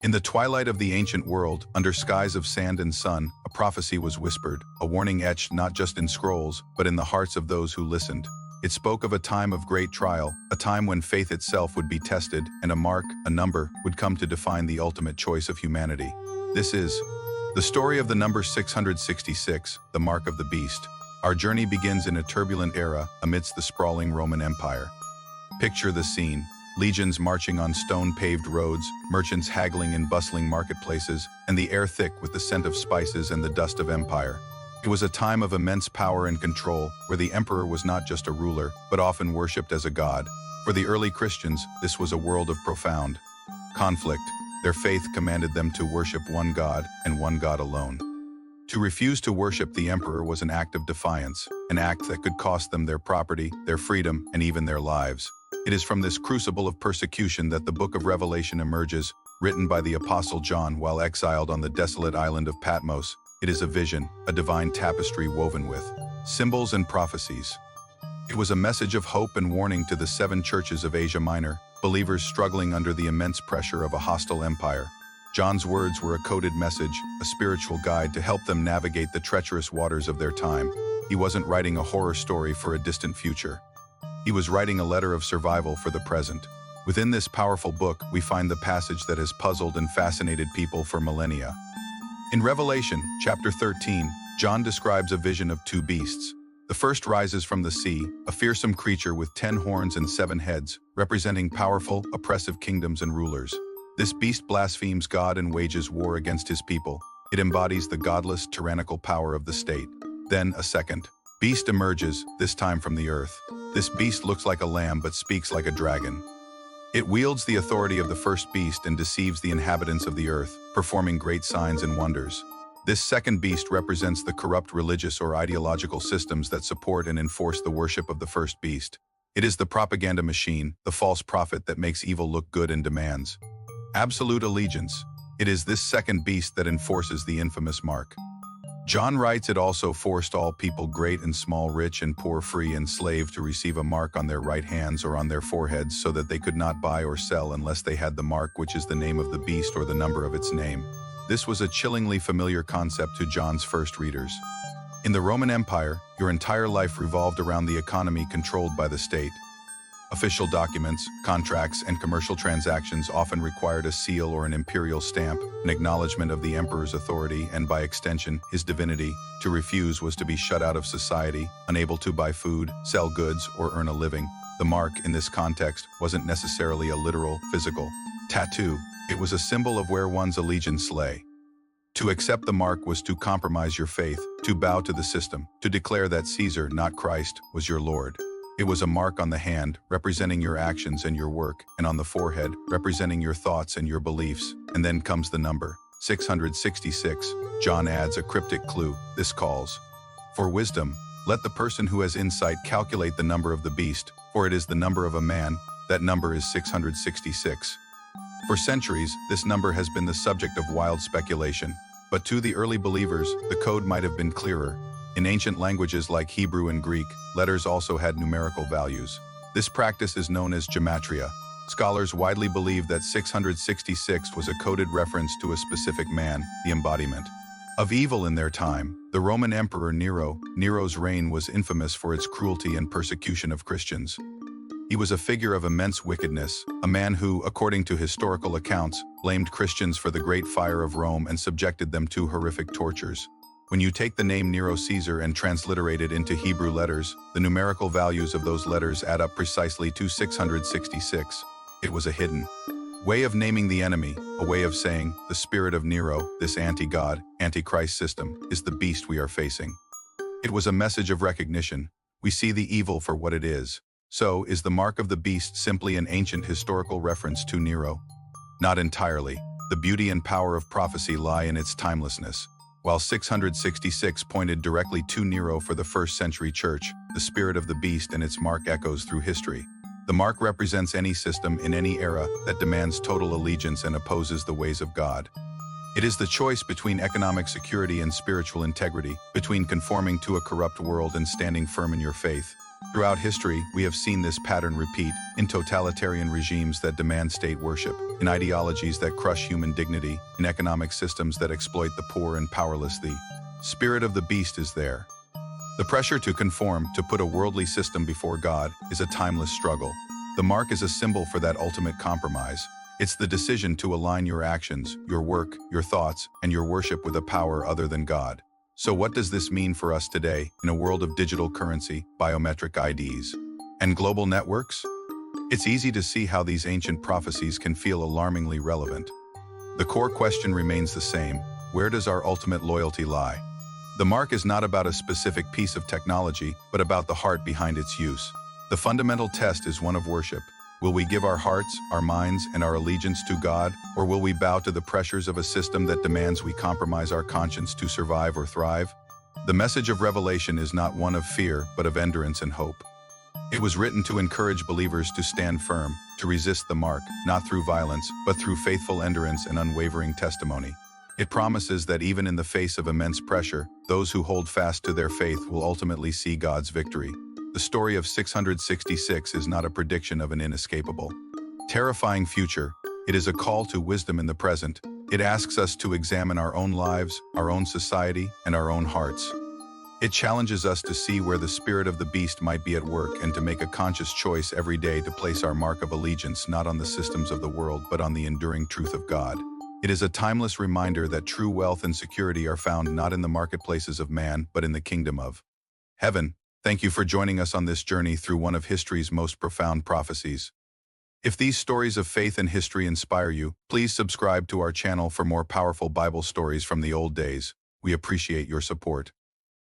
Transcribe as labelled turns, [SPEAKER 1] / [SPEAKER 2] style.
[SPEAKER 1] In the twilight of the ancient world, under skies of sand and sun, a prophecy was whispered, a warning etched not just in scrolls, but in the hearts of those who listened. It spoke of a time of great trial, a time when faith itself would be tested, and a mark, a number, would come to define the ultimate choice of humanity. This is the story of the number 666, the mark of the beast. Our journey begins in a turbulent era amidst the sprawling Roman Empire. Picture the scene. Legions marching on stone-paved roads, merchants haggling in bustling marketplaces, and the air thick with the scent of spices and the dust of empire. It was a time of immense power and control, where the emperor was not just a ruler, but often worshipped as a god. For the early Christians, this was a world of profound conflict. Their faith commanded them to worship one God and one God alone. To refuse to worship the emperor was an act of defiance, an act that could cost them their property, their freedom, and even their lives. It is from this crucible of persecution that the book of Revelation emerges, written by the Apostle John while exiled on the desolate island of Patmos. It is a vision, a divine tapestry woven with symbols and prophecies. It was a message of hope and warning to the 7 churches of Asia Minor, believers struggling under the immense pressure of a hostile empire. John's words were a coded message, a spiritual guide to help them navigate the treacherous waters of their time. He wasn't writing a horror story for a distant future. He was writing a letter of survival for the present. Within this powerful book, we find the passage that has puzzled and fascinated people for millennia. In Revelation, chapter 13, John describes a vision of 2 beasts. The first rises from the sea, a fearsome creature with 10 horns and 7 heads, representing powerful, oppressive kingdoms and rulers. This beast blasphemes God and wages war against his people. It embodies the godless, tyrannical power of the state. Then a second beast emerges, this time from the earth. This beast looks like a lamb but speaks like a dragon. It wields the authority of the first beast and deceives the inhabitants of the earth, performing great signs and wonders. This second beast represents the corrupt religious or ideological systems that support and enforce the worship of the first beast. It is the propaganda machine, the false prophet that makes evil look good and demands absolute allegiance. It is this second beast that enforces the infamous mark. John writes it also forced all people, great and small, rich and poor, free and slave, to receive a mark on their right hands or on their foreheads, so that they could not buy or sell unless they had the mark, which is the name of the beast or the number of its name. This was a chillingly familiar concept to John's first readers. In the Roman Empire, your entire life revolved around the economy controlled by the state. Official documents, contracts, and commercial transactions often required a seal or an imperial stamp, an acknowledgement of the emperor's authority and, by extension, his divinity. To refuse was to be shut out of society, unable to buy food, sell goods, or earn a living. The mark, in this context, wasn't necessarily a literal, physical tattoo. It was a symbol of where one's allegiance lay. To accept the mark was to compromise your faith, to bow to the system, to declare that Caesar, not Christ, was your Lord. It was a mark on the hand, representing your actions and your work, and on the forehead, representing your thoughts and your beliefs. And then comes the number 666. John adds a cryptic clue. This calls for wisdom. Let the person who has insight calculate the number of the beast, for it is the number of a man. That number is 666. For centuries, this number has been the subject of wild speculation. But to the early believers, the code might have been clearer. In ancient languages like Hebrew and Greek, letters also had numerical values. This practice is known as gematria. Scholars widely believe that 666 was a coded reference to a specific man, the embodiment of evil in their time. The Roman Emperor Nero. Nero's reign was infamous for its cruelty and persecution of Christians. He was a figure of immense wickedness, a man who, according to historical accounts, blamed Christians for the Great Fire of Rome and subjected them to horrific tortures. When you take the name Nero Caesar and transliterate it into Hebrew letters, the numerical values of those letters add up precisely to 666. It was a hidden way of naming the enemy, a way of saying, the spirit of Nero, this anti-God, anti-Christ system, is the beast we are facing. It was a message of recognition. We see the evil for what it is. So, is the mark of the beast simply an ancient historical reference to Nero? Not entirely. The beauty and power of prophecy lie in its timelessness. While 666 pointed directly to Nero for the first century church, the spirit of the beast and its mark echoes through history. The mark represents any system in any era that demands total allegiance and opposes the ways of God. It is the choice between economic security and spiritual integrity, between conforming to a corrupt world and standing firm in your faith, Throughout history, we have seen this pattern repeat in totalitarian regimes that demand state worship, in ideologies that crush human dignity, in economic systems that exploit the poor and powerless. The spirit of the beast is there. The pressure to conform, to put a worldly system before God, is a timeless struggle. The mark is a symbol for that ultimate compromise. It's the decision to align your actions, your work, your thoughts, and your worship with a power other than God. So what does this mean for us today in a world of digital currency, biometric IDs, and global networks? It's easy to see how these ancient prophecies can feel alarmingly relevant. The core question remains the same: where does our ultimate loyalty lie? The mark is not about a specific piece of technology, but about the heart behind its use. The fundamental test is one of worship. Will we give our hearts, our minds, and our allegiance to God, or will we bow to the pressures of a system that demands we compromise our conscience to survive or thrive? The message of Revelation is not one of fear, but of endurance and hope. It was written to encourage believers to stand firm, to resist the mark, not through violence, but through faithful endurance and unwavering testimony. It promises that even in the face of immense pressure, those who hold fast to their faith will ultimately see God's victory. The story of 666 is not a prediction of an inescapable, terrifying future. It is a call to wisdom in the present. It asks us to examine our own lives, our own society, and our own hearts. It challenges us to see where the spirit of the beast might be at work and to make a conscious choice every day to place our mark of allegiance not on the systems of the world but on the enduring truth of God. It is a timeless reminder that true wealth and security are found not in the marketplaces of man but in the kingdom of heaven. Thank you for joining us on this journey through one of history's most profound prophecies. If these stories of faith and history inspire you, please subscribe to our channel for more powerful Bible stories from the old days. We appreciate your support.